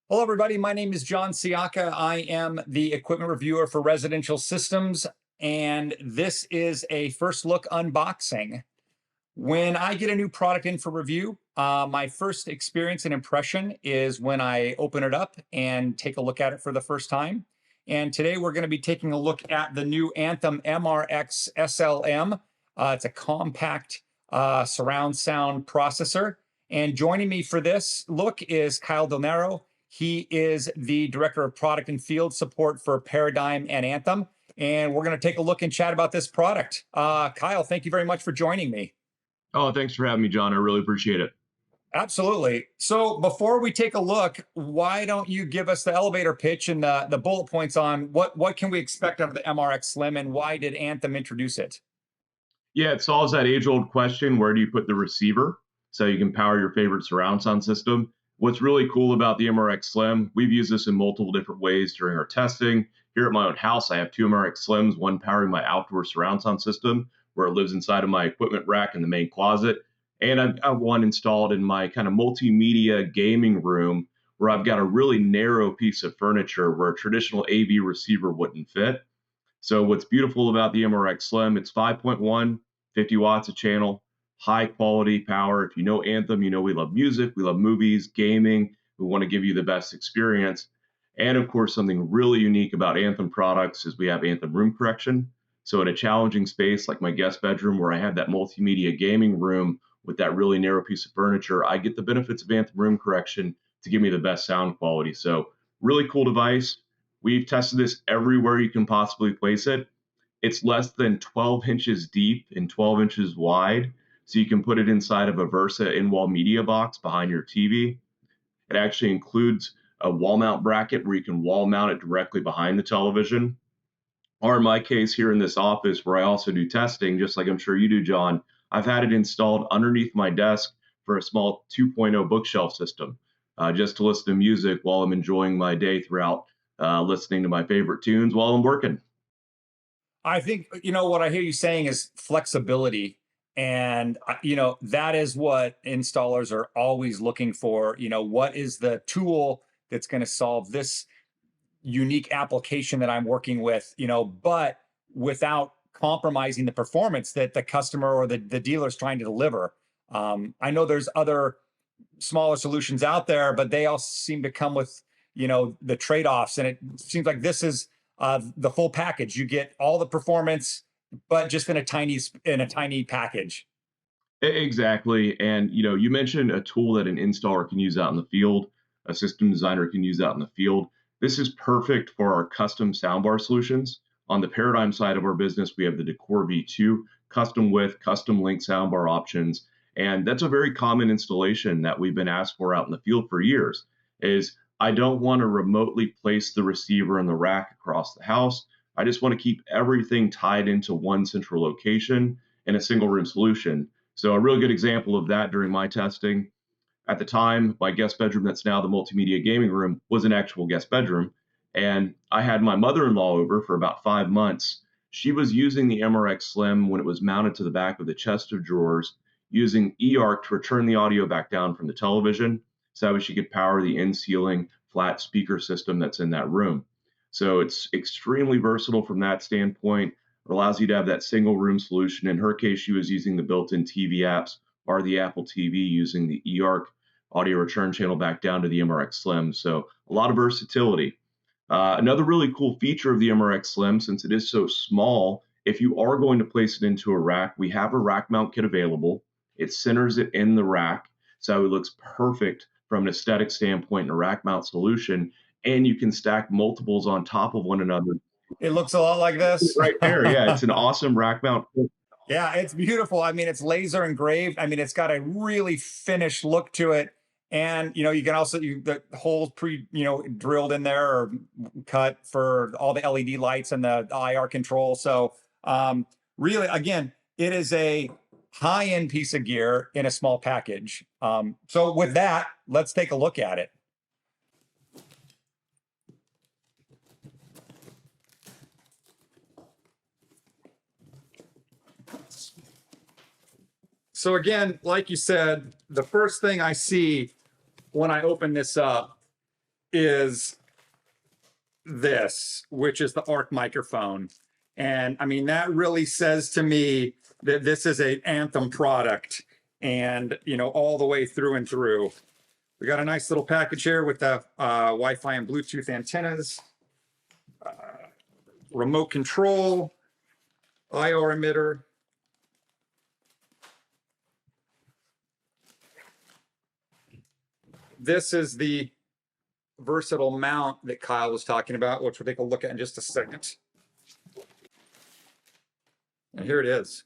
Hello, everybody. My name is John Sciacca. I am the equipment reviewer for Residential Systems, and this is a first look unboxing. When I get a new product in for review, my first experience and impression is when I open it up and take a look at it for the first time. And today we're going to be taking a look at the new Anthem MRX SLM. It's a compact surround sound processor. And joining me for this look is Kyle Delnero. He is the Director of Product and Field Support for Paradigm and Anthem. And we're going to take a look and chat about this product. Kyle, thank you very much for joining me. Oh, thanks for having me, John. I really appreciate it. Absolutely. So before we take a look, why don't you give us the elevator pitch and the bullet points on what can we expect out of the MRX Slim and why did Anthem introduce it? Yeah, it solves that age-old question, where do you put the receiver so you can power your favorite surround sound system? What's really cool about the MRX Slim, we've used this in multiple different ways during our testing. Here at my own house, I have two MRX Slims, one powering my outdoor surround sound system, where it lives inside of my equipment rack in the main closet. And I've one installed in my kind of multimedia gaming room, where I've got a really narrow piece of furniture where a traditional AV receiver wouldn't fit. So what's beautiful about the MRX Slim, it's 5.1, 50 watts a channel, high quality power. If you know Anthem, you know we love music, we love movies, gaming. We want to give you the best experience. And of course, something really unique about Anthem products is we have Anthem room correction. So in a challenging space like my guest bedroom, where I have that multimedia gaming room with that really narrow piece of furniture, I get the benefits of Anthem room correction to give me the best sound quality. So really cool device. We've tested this everywhere you can possibly place it. It's less than 12 inches deep and 12 inches wide, so you can put it inside of a Versa in-wall media box behind your TV. It actually includes a wall mount bracket where you can wall mount it directly behind the television. Or in my case, here in this office where I also do testing, just like I'm sure you do, John, I've had it installed underneath my desk for a small 2.0 bookshelf system, just to listen to music while I'm enjoying my day throughout, listening to my favorite tunes while I'm working. I think, what I hear you saying is flexibility. And, that is what installers are always looking for. What is the tool that's going to solve this unique application that I'm working with, but without compromising the performance that the customer or the dealer is trying to deliver. I know there's other smaller solutions out there, but they all seem to come with, the trade-offs. And it seems like this is the full package. You get all the performance, but just in a tiny package. Exactly. And you mentioned a tool that an installer can use out in the field, a system designer can use out in the field. This is perfect for our custom soundbar solutions. On the Paradigm side of our business, we have the Decor V2, custom width, custom link soundbar options. And that's a very common installation that we've been asked for out in the field for years. Is I don't want to remotely place the receiver in the rack across the house. I just want to keep everything tied into one central location in a single room solution. So a real good example of that during my testing, at the time, my guest bedroom that's now the multimedia gaming room was an actual guest bedroom. And I had my mother-in-law over for about 5 months. She was using the MRX Slim when it was mounted to the back of the chest of drawers, using eARC to return the audio back down from the television so that she could power the in-ceiling flat speaker system that's in that room. So it's extremely versatile from that standpoint. It allows you to have that single room solution. In her case, she was using the built-in TV apps or the Apple TV using the eARC audio return channel back down to the MRX Slim. So a lot of versatility. Another really cool feature of the MRX Slim, since it is so small, if you are going to place it into a rack, we have a rack mount kit available. It centers it in the rack, so it looks perfect from an aesthetic standpoint in a rack mount solution. And you can stack multiples on top of one another. It looks a lot like this. Right there, yeah, it's an awesome rack mount kit. Yeah, it's beautiful. I mean, it's laser engraved. I mean, it's got a really finished look to it. And you can also the holes drilled in there or cut for all the LED lights and the IR control. So really, again, it is a high-end piece of gear in a small package. So with that, let's take a look at it. So again, like you said, the first thing I see when I open this up is this, which is the ARC microphone. And I mean, that really says to me that this is an Anthem product, and, you know, all the way through and through. We got a nice little package here with the Wi-Fi and Bluetooth antennas, remote control, IR emitter. This is the versatile mount that Kyle was talking about, which we'll take a look at in just a second. And here it is.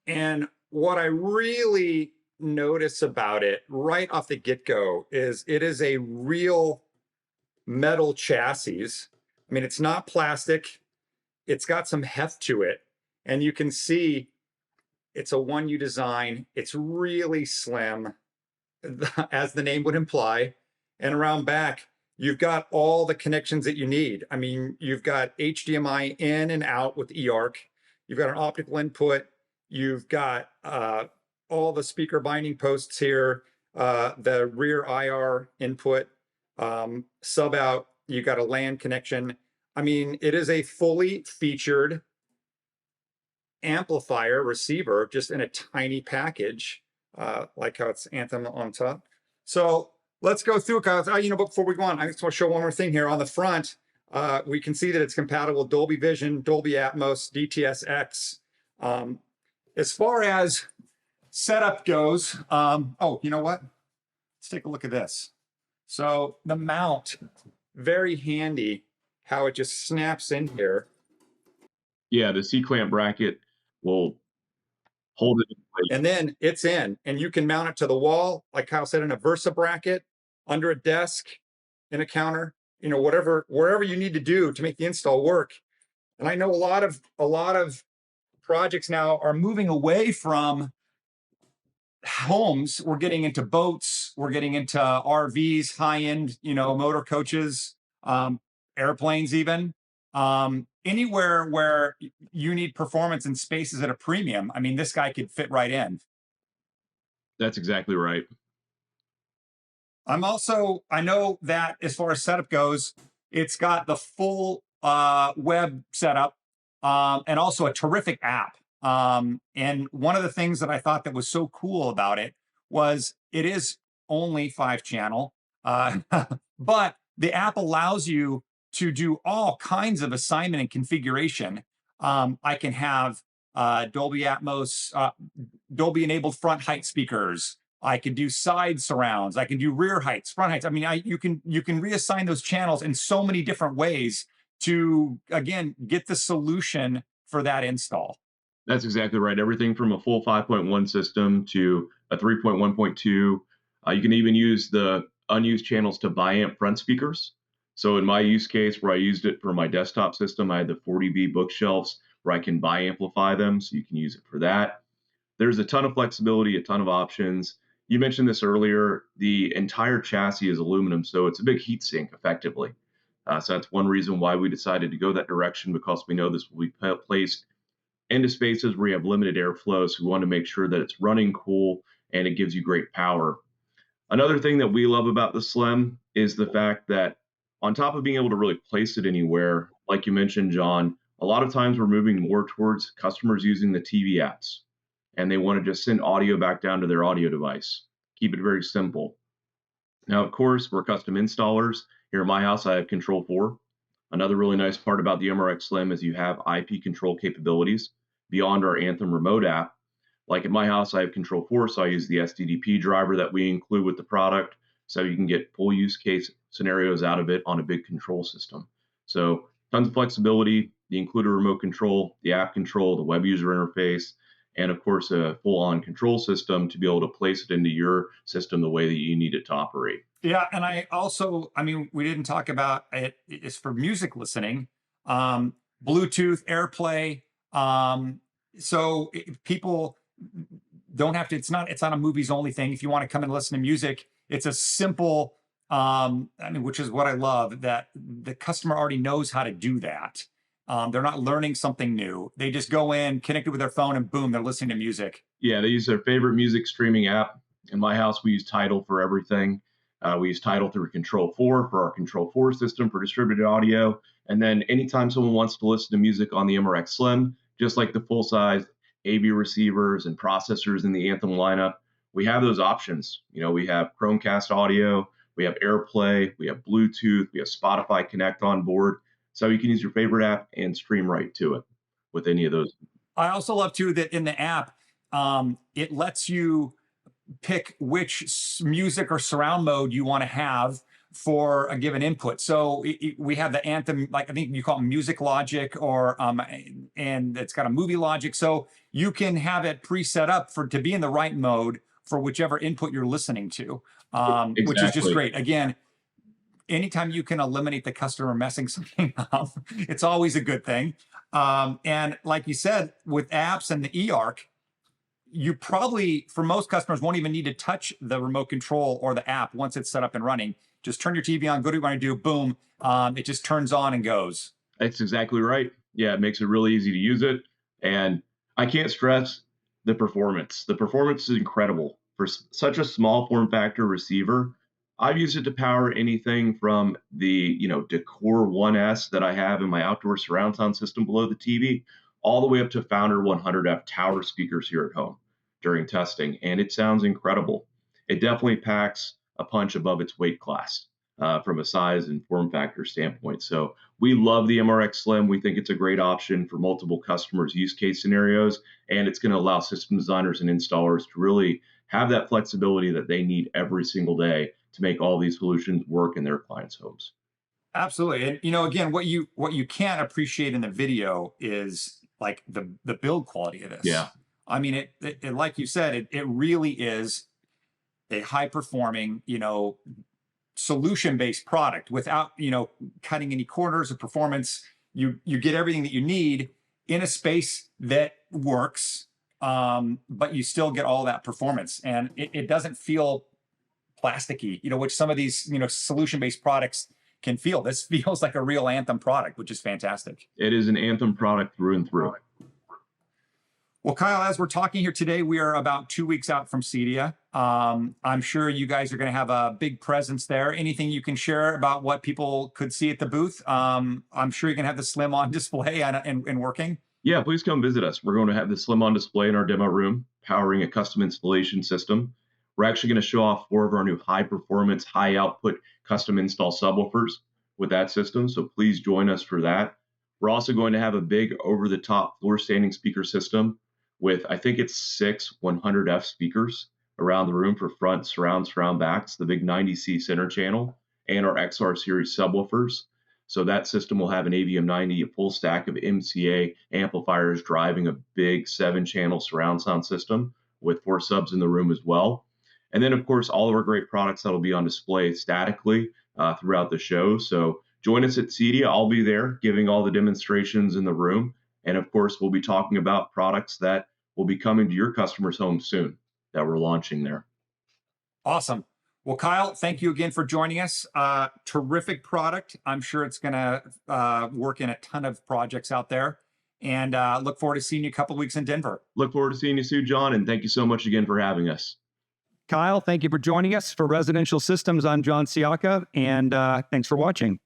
And what I really notice about it right off the get-go is it is a real metal chassis. I mean, it's not plastic. It's got some heft to it. And you can see it's a 1U design. It's really slim, as the name would imply. And around back, you've got all the connections that you need. I mean, you've got HDMI in and out with eARC. You've got an optical input. You've got all the speaker binding posts here, the rear IR input, sub out. You've got a LAN connection. I mean, it is a fully featured amplifier receiver, just in a tiny package, like how it's Anthem on top. So let's go through, Kyle. You know, but before we go on, I just want to show one more thing here. On the front, we can see that it's compatible with Dolby Vision, Dolby Atmos, DTS-X. As far as setup goes, oh, you know what? Let's take a look at this. So the mount, very handy, how it just snaps in here. Yeah, the C-clamp bracket will hold it in place. And then it's in, and you can mount it to the wall, like Kyle said, in a Versa bracket, under a desk, in a counter, you know, wherever you need to do to make the install work. And I know a lot of projects now are moving away from homes. We're getting into boats, we're getting into RVs, high-end, you know, motor coaches, airplanes even. Anywhere where you need performance and spaces at a premium. I mean, this guy could fit right in. That's exactly right. I know that as far as setup goes, it's got the full web setup, and also a terrific app. And one of the things that I thought that was so cool about it was it is only 5-channel, but the app allows you to do all kinds of assignment and configuration. I can have Dolby Atmos, Dolby enabled front height speakers. I can do side surrounds. I can do rear heights, front heights. I mean, you can reassign those channels in so many different ways to, again, get the solution for that install. That's exactly right. Everything from a full 5.1 system to a 3.1.2. You can even use the unused channels to biamp front speakers. So in my use case, where I used it for my desktop system, I had the 40B bookshelves where I can biamplify them, so you can use it for that. There's a ton of flexibility, a ton of options. You mentioned this earlier, the entire chassis is aluminum, so it's a big heat sink effectively. So that's one reason why we decided to go that direction, because we know this will be placed into spaces where you have limited airflow, so we want to make sure that it's running cool and it gives you great power. Another thing that we love about the Slim is the fact that on top of being able to really place it anywhere, like you mentioned, John, a lot of times we're moving more towards customers using the TV apps, and they want to just send audio back down to their audio device. Keep it very simple. Now, of course, we're custom installers. Here at my house, I have Control 4. Another really nice part about the MRX Slim is you have IP control capabilities beyond our Anthem remote app. Like at my house, I have Control 4, so I use the SDDP driver that we include with the product, so you can get full use case scenarios out of it on a big control system. So tons of flexibility, the included remote control, the app control, the web user interface, and of course a full-on control system to be able to place it into your system the way that you need it to operate. Yeah, and I mean, we didn't talk about it. It's for music listening, Bluetooth, AirPlay. So people don't have to. It's not a movies only thing. If you want to come and listen to music, it's a simple. I mean, which is what I love, that the customer already knows how to do that. They're not learning something new. They just go in, connect it with their phone, and boom, they're listening to music. Yeah, they use their favorite music streaming app, In my house, we use Tidal for everything. We use Tidal through Control 4 for our Control 4 system for distributed audio. And then anytime someone wants to listen to music on the MRX Slim, just like the full-size AV receivers and processors in the Anthem lineup, we have those options. We have Chromecast audio, we have AirPlay, we have Bluetooth, we have Spotify Connect on board. So you can use your favorite app and stream right to it with any of those. I also love too that in the app, it lets you pick which music or surround mode you want to have for a given input. So we have the Anthem, like I think you call it Music Logic, or and it's got a Movie Logic. So you can have it preset up to be in the right mode for whichever input you're listening to, Exactly. which is just great. Again, anytime you can eliminate the customer messing something up, it's always a good thing. And like you said, with apps and the eARC, you probably, for most customers, won't even need to touch the remote control or the app once it's set up and running. Just turn your TV on, go to what you want to do, boom, it just turns on and goes. That's exactly right. Yeah, it makes it really easy to use it. And I can't stress the performance. The performance is incredible. For such a small form factor receiver, I've used it to power anything from the Decor 1S that I have in my outdoor surround sound system below the TV, all the way up to Founder 100F tower speakers here at home during testing. And it sounds incredible. It definitely packs a punch above its weight class from a size and form factor standpoint. So we love the MRX Slim. We think it's a great option for multiple customers' use case scenarios, and it's going to allow system designers and installers to really have that flexibility that they need every single day to make all these solutions work in their clients' homes. Absolutely. And again, what you can't appreciate in the video is like the build quality of this. Yeah. I mean, it like you said, it really is a high performing, solution-based product without, cutting any corners of performance. You get everything that you need in a space that works, but you still get all that performance, and it doesn't feel plasticky, which some of these, solution-based products can feel. This feels like a real Anthem product, which is fantastic. It is an Anthem product through and through. Well, Kyle, as we're talking here today, we are about 2 weeks out from CEDIA. I'm sure you guys are going to have a big presence there. Anything you can share about what people could see at the booth? I'm sure you can have the Slim on display and working. Yeah, please come visit us. We're going to have the Slim on display in our demo room, powering a custom installation system. We're actually going to show off 4 of our new high-performance, high-output custom install subwoofers with that system, so please join us for that. We're also going to have a big over-the-top floor-standing speaker system with, I think it's 6 100F speakers around the room for front, surround backs, the big 90C center channel, and our XR series subwoofers. So that system will have an AVM 90, a full stack of MCA amplifiers driving a big 7-channel surround sound system with 4 subs in the room as well. And then, of course, all of our great products that will be on display statically throughout the show. So join us at CEDIA. I'll be there giving all the demonstrations in the room. And of course, we'll be talking about products that will be coming to your customers' homes soon that we're launching there. Awesome. Well, Kyle, thank you again for joining us. Terrific product. I'm sure it's going to work in a ton of projects out there. And look forward to seeing you a couple of weeks in Denver. Look forward to seeing you soon, John. And thank you so much again for having us. Kyle, thank you for joining us for Residential Systems. I'm John Sciacca, and thanks for watching.